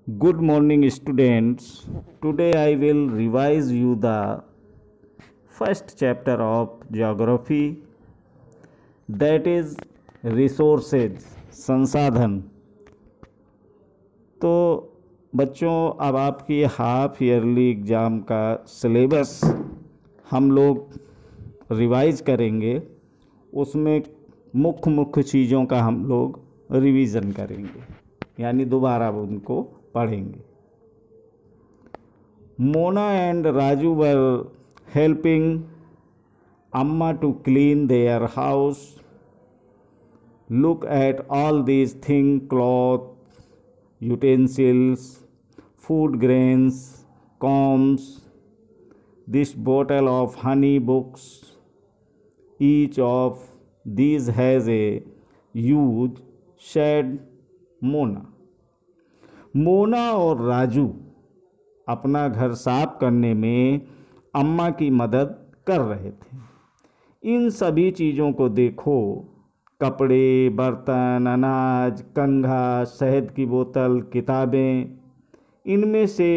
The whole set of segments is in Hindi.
Good morning, students. Today I will revise you the first chapter of geography, that is resources, संसाधन। तो बच्चों, अब आपकी हाफ ईयरली एग्ज़ाम का सिलेबस हम लोग रिवाइज करेंगे। उसमें मुख्य मुख्य चीज़ों का हम लोग रिवीजन करेंगे, यानी दोबारा उनको पढ़ेंगे। Mona and Raju were helping Amma to clean their house. Look at all these things: cloth, utensils, food grains, combs, this bottle of honey books. Each of these has a huge, said Mona. Mona और राजू अपना घर साफ करने में अम्मा की मदद कर रहे थे। इन सभी चीज़ों को देखो: कपड़े, बर्तन, अनाज, कंघा, शहद की बोतल, किताबें। इनमें से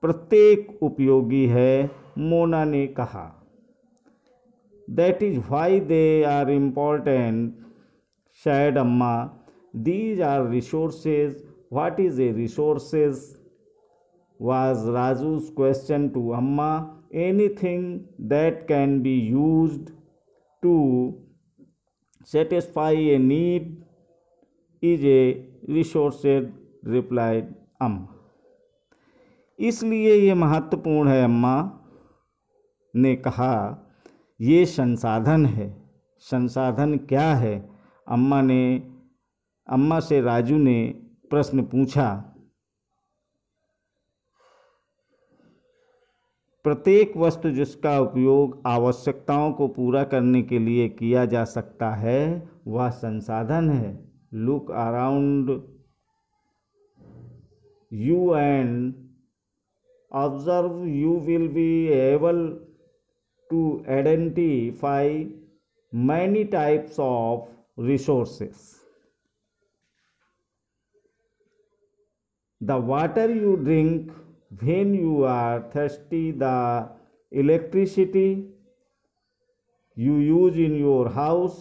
प्रत्येक उपयोगी है, मोना ने कहा। That is why they are important, शायद अम्मा। These are resources. What is a resources was Raju's question to Amma. Anything that can be used to satisfy a need is a resource, replied Amma. इसलिए ये महत्वपूर्ण है, अम्मा ने कहा। ये संसाधन है। संसाधन क्या है? अम्मा से राजू ने प्रश्न पूछा। प्रत्येक वस्तु जिसका उपयोग आवश्यकताओं को पूरा करने के लिए किया जा सकता है वह संसाधन है। Look around you and observe, you will be able to identify many types of resources. The water you drink when you are thirsty, the electricity you use in your house,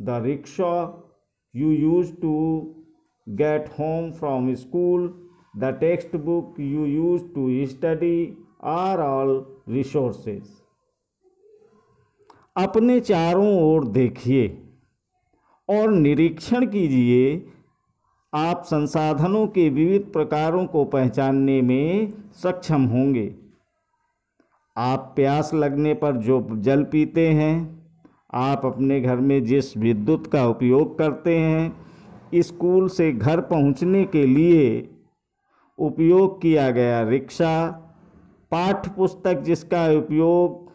the rickshaw you use to get home from school, the textbook you use to study are all resources. अपने चारों ओर देखिए और निरीक्षण कीजिए। आप संसाधनों के विविध प्रकारों को पहचानने में सक्षम होंगे। आप प्यास लगने पर जो जल पीते हैं, आप अपने घर में जिस विद्युत का उपयोग करते हैं, स्कूल से घर पहुंचने के लिए उपयोग किया गया रिक्शा, पाठ्य पुस्तक जिसका उपयोग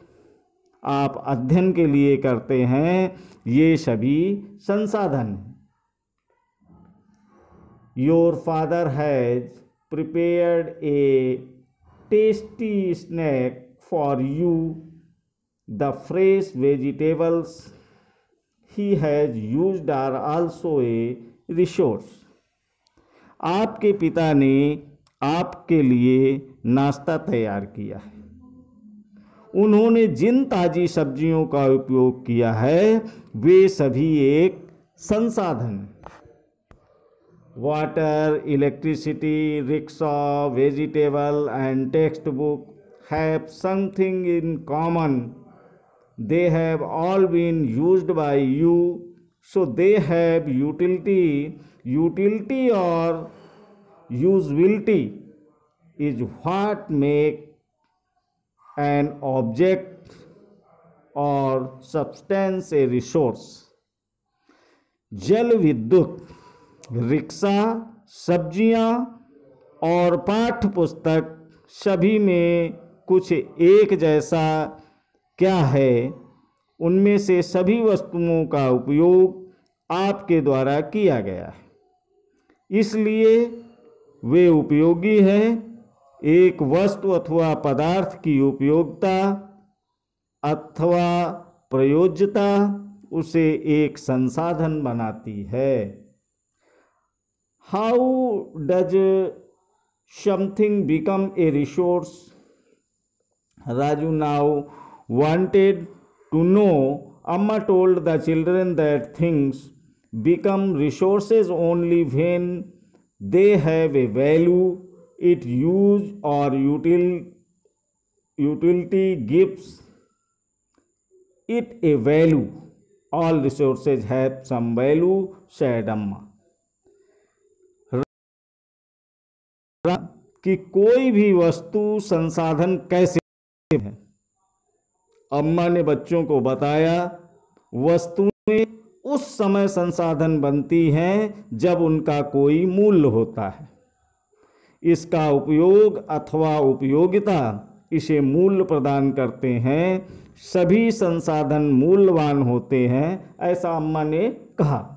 आप अध्ययन के लिए करते हैं, ये सभी संसाधन हैं। Your father has prepared a tasty snack for you. The fresh vegetables he has used are also a resource. आपके पिता ने आपके लिए नाश्ता तैयार किया है। उन्होंने जिन ताज़ी सब्जियों का उपयोग किया है वे सभी एक संसाधन है। Water, electricity, rickshaw, vegetable and textbook have something in common. They have all been used by you, so they have utility. Utility or usability is what make an object or substance a resource. जल, विद्युत, रिक्शा, सब्जियां और पाठ्य पुस्तक सभी में कुछ एक जैसा क्या है? उनमें से सभी वस्तुओं का उपयोग आपके द्वारा किया गया है, इसलिए वे उपयोगी हैं। एक वस्तु अथवा पदार्थ की उपयोगिता अथवा प्रयोज्यता उसे एक संसाधन बनाती है। How does something become a resource. Raju now wanted to know. Amma told the children that things become resources only when they have a value, it use or utility gives it a value. All resources have some value, said Amma. कि कोई भी वस्तु संसाधन कैसे है। अम्मा ने बच्चों को बताया वस्तुएं उस समय संसाधन बनती हैं जब उनका कोई मूल्य होता है। इसका उपयोग अथवा उपयोगिता इसे मूल्य प्रदान करते हैं। सभी संसाधन मूल्यवान होते हैं, ऐसा अम्मा ने कहा।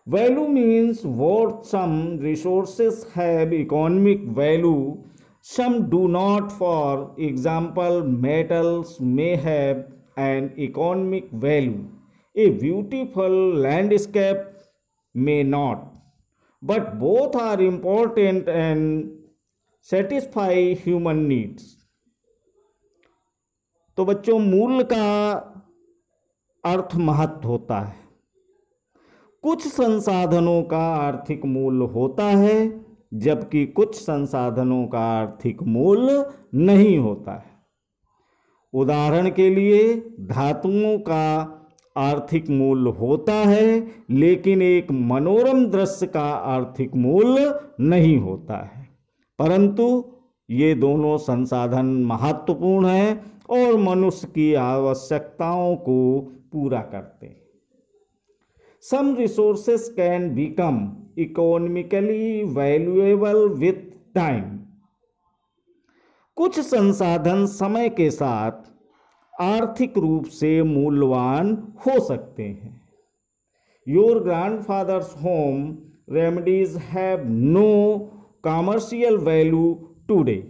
Value means what some resources have economic value, some do not. For example, metals may have an economic value. A beautiful landscape may not. But both are important and satisfy human needs. तो बच्चों, मूल्य का अर्थ महत्व होता है। कुछ संसाधनों का आर्थिक मूल्य होता है जबकि कुछ संसाधनों का आर्थिक मूल्य नहीं होता है। उदाहरण के लिए धातुओं का आर्थिक मूल्य होता है लेकिन एक मनोरम दृश्य का आर्थिक मूल्य नहीं होता है, परंतु ये दोनों संसाधन महत्वपूर्ण हैं और मनुष्य की आवश्यकताओं को पूरा करते हैं। Some resources can become economically valuable with time. कुछ संसाधन समय के साथ आर्थिक रूप से मूल्यवान हो सकते हैं। Your grandfather's home remedies have no commercial value today.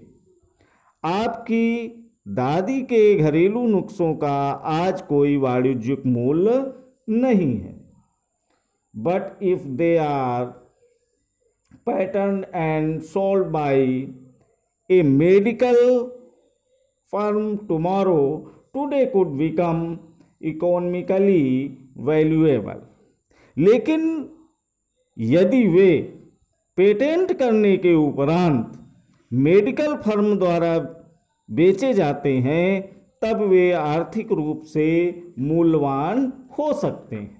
आपकी दादी के घरेलू नुस्खों का आज कोई वाणिज्यिक मूल्य नहीं है। But if they are patented and sold by a medical firm tomorrow, today could become economically valuable. लेकिन यदि वे पेटेंट करने के उपरांत मेडिकल फर्म द्वारा बेचे जाते हैं तब वे आर्थिक रूप से मूल्यवान हो सकते हैं।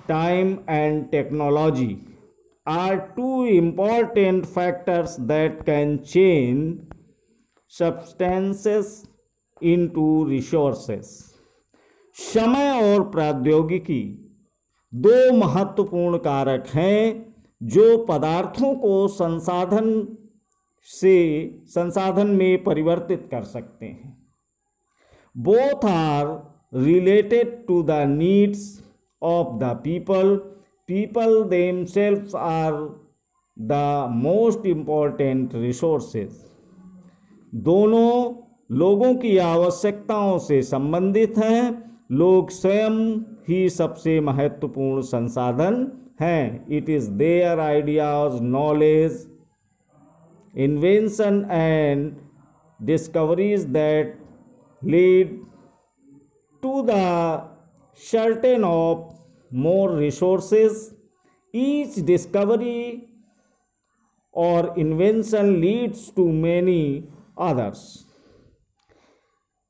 Time and technology are two important factors that can change substances into resources. समय और प्रौद्योगिकी दो महत्वपूर्ण कारक हैं जो पदार्थों को संसाधन में परिवर्तित कर सकते हैं। Both are related to the needs of the people. People themselves are the most important resources. दोनों लोगों की आवश्यकताओं से संबंधित हैं। लोग स्वयं ही सबसे महत्वपूर्ण संसाधन हैं। It is their ideas, knowledge, invention and discoveries that lead to the certain of more resources. Each discovery or invention leads to many others.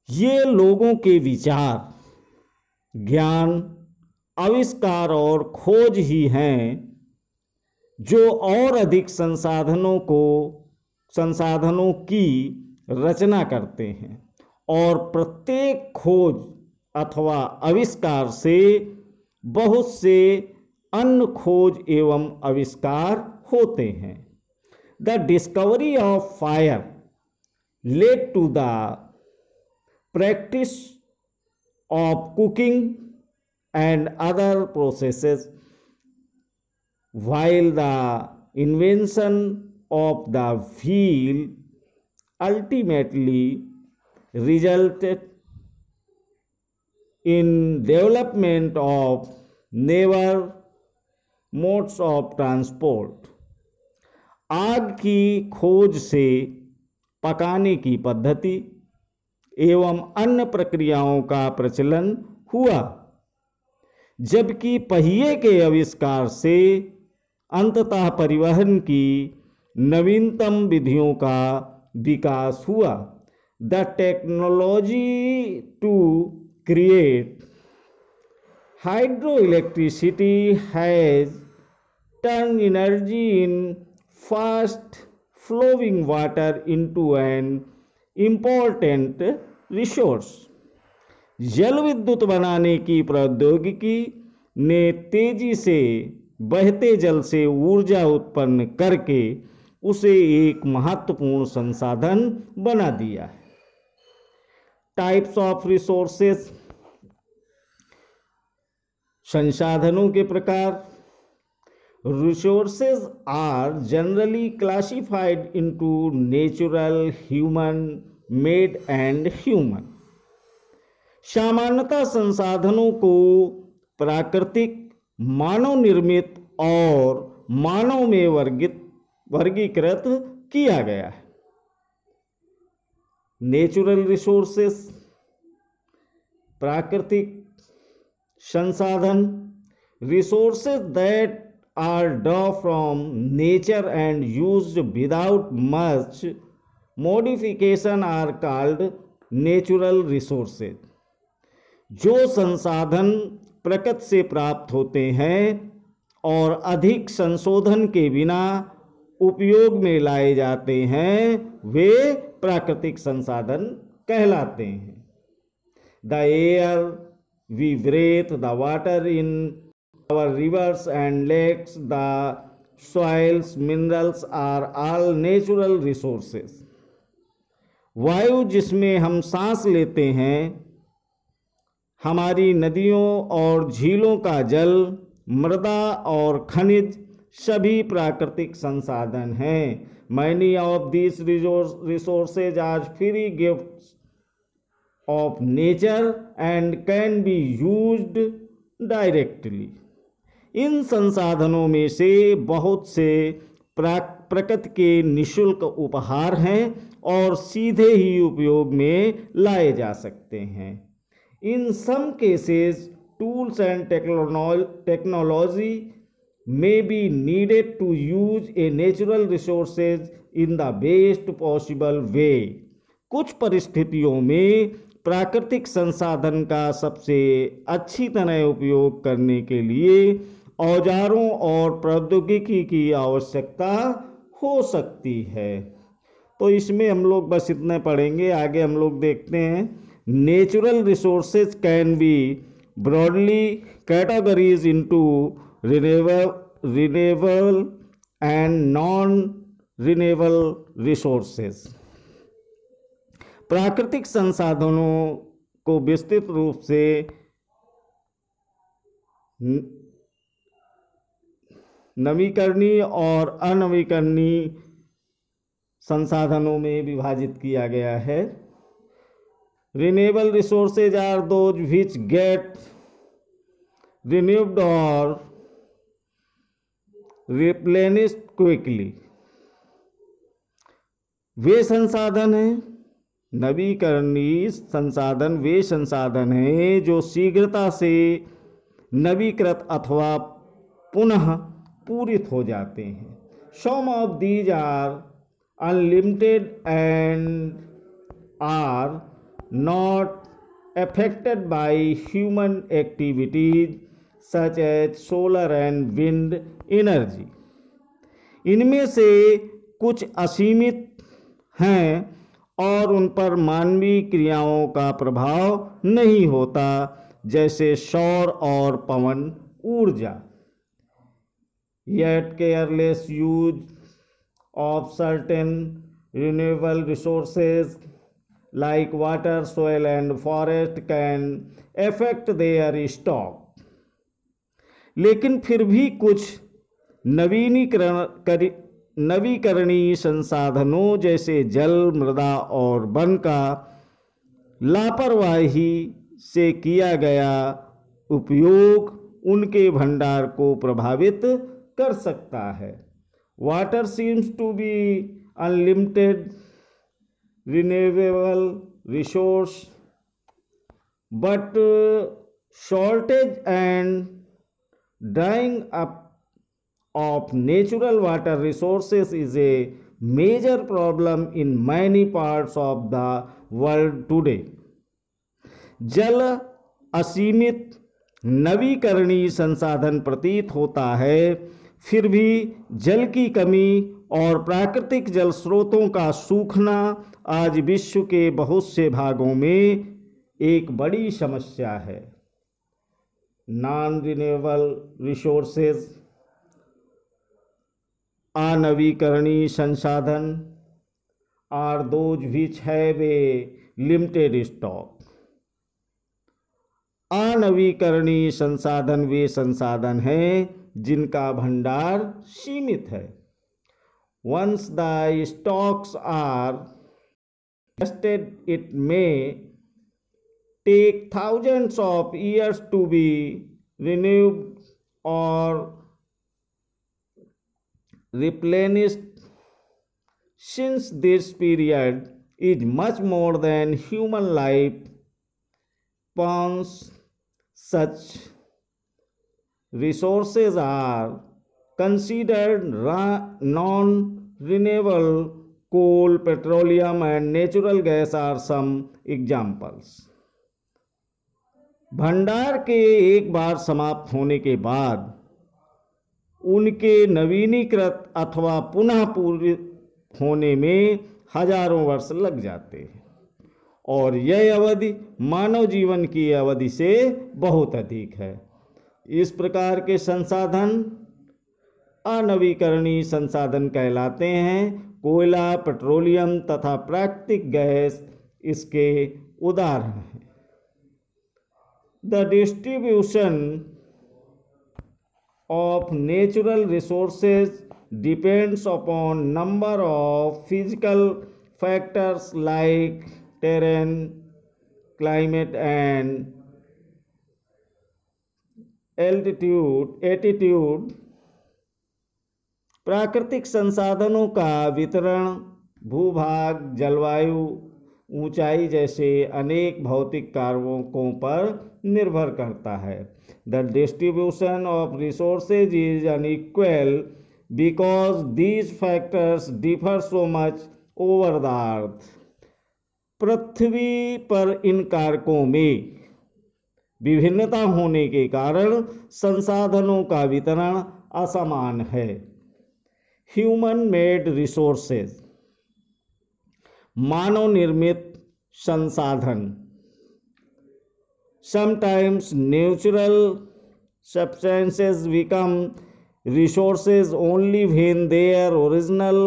ये लोगों के विचार, ज्ञान, आविष्कार और खोज ही हैं जो और अधिक संसाधनों की रचना करते हैं और प्रत्येक खोज अथवा आविष्कार से बहुत से अन्य खोज एवं आविष्कार होते हैं। The discovery of fire led to the practice of cooking and other processes, while the invention of the wheel ultimately resulted in development of newer modes of transport. आग की खोज से पकाने की पद्धति एवं अन्य प्रक्रियाओं का प्रचलन हुआ, जबकि पहिए के आविष्कार से अंततः परिवहन की नवीनतम विधियों का विकास हुआ। The technology to create hydroelectricity has turned energy in fast flowing water into an important resource. जल विद्युत बनाने की प्रौद्योगिकी ने तेजी से बहते जल से ऊर्जा उत्पन्न करके उसे एक महत्वपूर्ण संसाधन बना दिया है। टाइप्स ऑफ रिसोर्सेस, संसाधनों के प्रकार। Resources are generally classified into natural, human made and human. सामान्यतः संसाधनों को प्राकृतिक, मानव निर्मित और मानव में वर्गीकृत किया गया है। नेचुरल रिसोर्सेस, प्राकृतिक संसाधन, resources that are drawn from nature and used without much modification are called natural resources. जो संसाधन प्रकृति से प्राप्त होते हैं और अधिक संशोधन के बिना उपयोग में लाए जाते हैं, वे प्राकृतिक संसाधन कहलाते हैं। The air we breathe, the water in our rivers and lakes, the soils, minerals are all natural resources. वायु जिसमें हम सांस लेते हैं, हमारी नदियों और झीलों का जल, मृदा और खनिज सभी प्राकृतिक संसाधन हैं। Many of these resources are free gifts of nature and can be used directly. इन संसाधनों में से बहुत से प्रकृति के निःशुल्क उपहार हैं और सीधे ही उपयोग में लाए जा सकते हैं। In some cases, tools and technology may be needed to use a natural resources in the best possible way. कुछ परिस्थितियों में प्राकृतिक संसाधन का सबसे अच्छी तरह उपयोग करने के लिए औजारों और प्रौद्योगिकी की आवश्यकता हो सकती है। तो इसमें हम लोग बस इतने पढ़ेंगे। आगे हम लोग देखते हैं। Natural resources can be broadly categories into renewable and non renewable resources. प्राकृतिक संसाधनों को विस्तृत रूप से नवीकरणीय और अनवीकरणीय संसाधनों में विभाजित किया गया है। Renewable resources are those which get renewed or replenished quickly. वे संसाधन हैं, नवीकरणीय संसाधन वे संसाधन हैं जो शीघ्रता से नवीकृत अथवा पुनः पूरित हो जाते हैं। Some of these are unlimited and are not affected by human activities such as solar and wind energy. इनमें से कुछ असीमित हैं और उन पर मानवीय क्रियाओं का प्रभाव नहीं होता, जैसे सौर और पवन ऊर्जा। Yet careless use of certain renewable resources like water, soil and forest can affect their stock. लेकिन फिर भी कुछ नवीकरणीय संसाधनों जैसे जल, मृदा और वन का लापरवाही से किया गया उपयोग उनके भंडार को प्रभावित कर सकता है। Water seems to be unlimited renewable resource, but shortage and drying up of natural water resources is a major problem in many parts of the world today. जल असीमित नवीकरणीय संसाधन प्रतीत होता है, फिर भी जल की कमी और प्राकृतिक जल स्रोतों का सूखना आज विश्व के बहुत से भागों में एक बड़ी समस्या है। नॉन रिन्यूएबल रिसोर्सेज, अनवीकरणीय संसाधन, are those which have a limited stock. अनवीकरणीय संसाधन वे संसाधन हैं जिनका भंडार सीमित है। Once the stocks are exhausted, it may take thousands of years to be renewed or replenished. Since this period is much more than human life spans, such resources are considered non-renewable. Coal, petroleum and natural gas are some examples. भंडार के एक बार समाप्त होने के बाद उनके नवीनीकृत अथवा पुनः पूर्ण होने में हजारों वर्ष लग जाते हैं और यह अवधि मानव जीवन की अवधि से बहुत अधिक है। इस प्रकार के संसाधन अनवीकरणीय संसाधन कहलाते हैं। कोयला, पेट्रोलियम तथा प्राकृतिक गैस इसके उदाहरण हैं। The distribution of natural resources depends upon number of physical factors like terrain, climate and attitude. प्राकृतिक संसाधनों का वितरण भूभाग, जलवायु, ऊंचाई जैसे अनेक भौतिक कारकों पर निर्भर करता है। The distribution of resources is unequal because these factors differ so much over the earth. पृथ्वी पर इन कारकों में विभिन्नता होने के कारण संसाधनों का वितरण असमान है। ह्यूमन मेड रिसोर्सेज, मानव निर्मित संसाधन। Sometimes natural substances become resources only when their original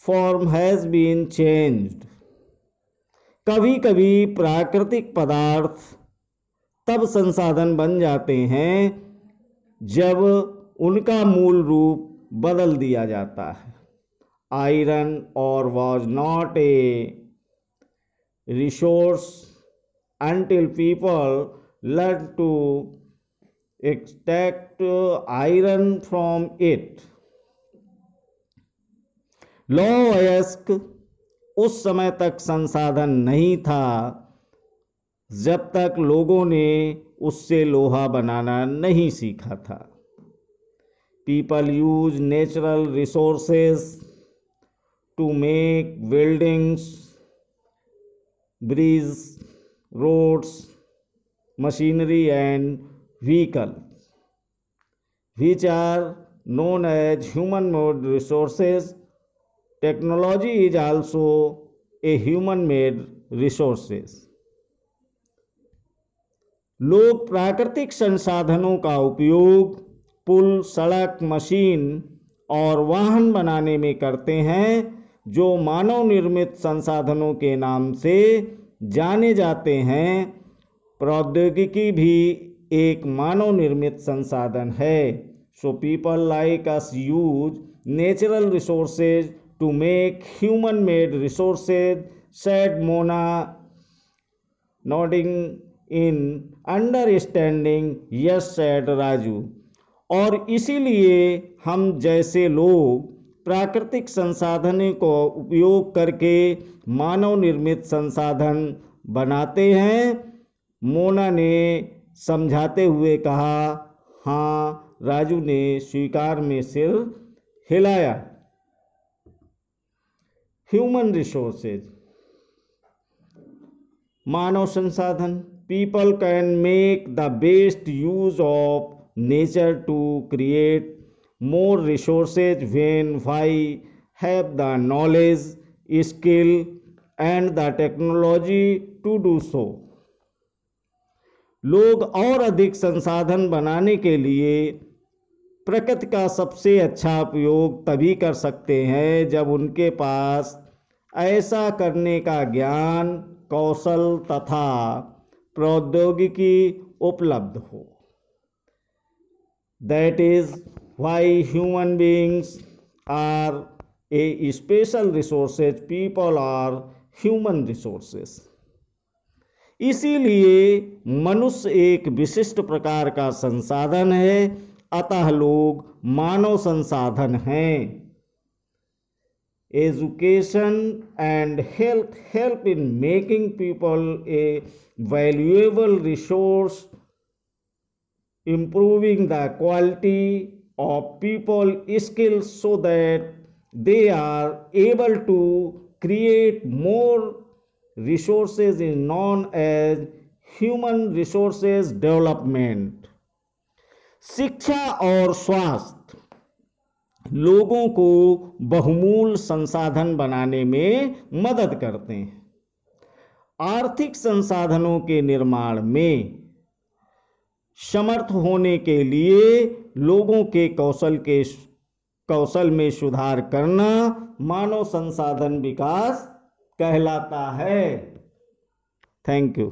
form has been changed. कभी कभी प्राकृतिक पदार्थ तब संसाधन बन जाते हैं जब उनका मूल रूप बदल दिया जाता है। आयरन और was not a resource until people learn to extract iron from it. लौह अयस्क उस समय तक संसाधन नहीं था जब तक लोगों ने उससे लोहा बनाना नहीं सीखा था। People use natural resources to make buildings, bridges, roads, machinery and vehicles, which are known as human-made resources. Technology is also a human-made resources. लोग प्राकृतिक संसाधनों का उपयोग पुल, सड़क, मशीन और वाहन बनाने में करते हैं जो मानव निर्मित संसाधनों के नाम से जाने जाते हैं। प्रौद्योगिकी भी एक मानव निर्मित संसाधन है। So people like us use natural resources to make human made resources, said Mona, nodding in understanding. Yes, said Raju. और इसीलिए हम जैसे लोग प्राकृतिक संसाधनों को उपयोग करके मानव निर्मित संसाधन बनाते हैं। मोना ने समझाते हुए कहा। हाँ, राजू ने स्वीकार में सिर हिलाया। ह्यूमन रिसोर्सेज, मानव संसाधन। People can make the best use of nature to create more resources when why have the knowledge, skill and the technology to do so। लोग और अधिक संसाधन बनाने के लिए प्रकृति का सबसे अच्छा उपयोग तभी कर सकते हैं जब उनके पास ऐसा करने का ज्ञान, कौशल तथा प्रौद्योगिकी उपलब्ध हो। That is why human beings are a special resources, people are human resources। इसीलिए मनुष्य एक विशिष्ट प्रकार का संसाधन है, अतः लोग मानव संसाधन हैं। Education and health help in making people A valuable resource, improving the quality of people skills so that they are able to create more resources is known as human resources development। शिक्षा और स्वास्थ्य लोगों को बहुमूल्य संसाधन बनाने में मदद करते हैं। आर्थिक संसाधनों के निर्माण में समर्थ होने के लिए लोगों के कौशल में सुधार करना मानव संसाधन विकास कहलाता है। Thank you.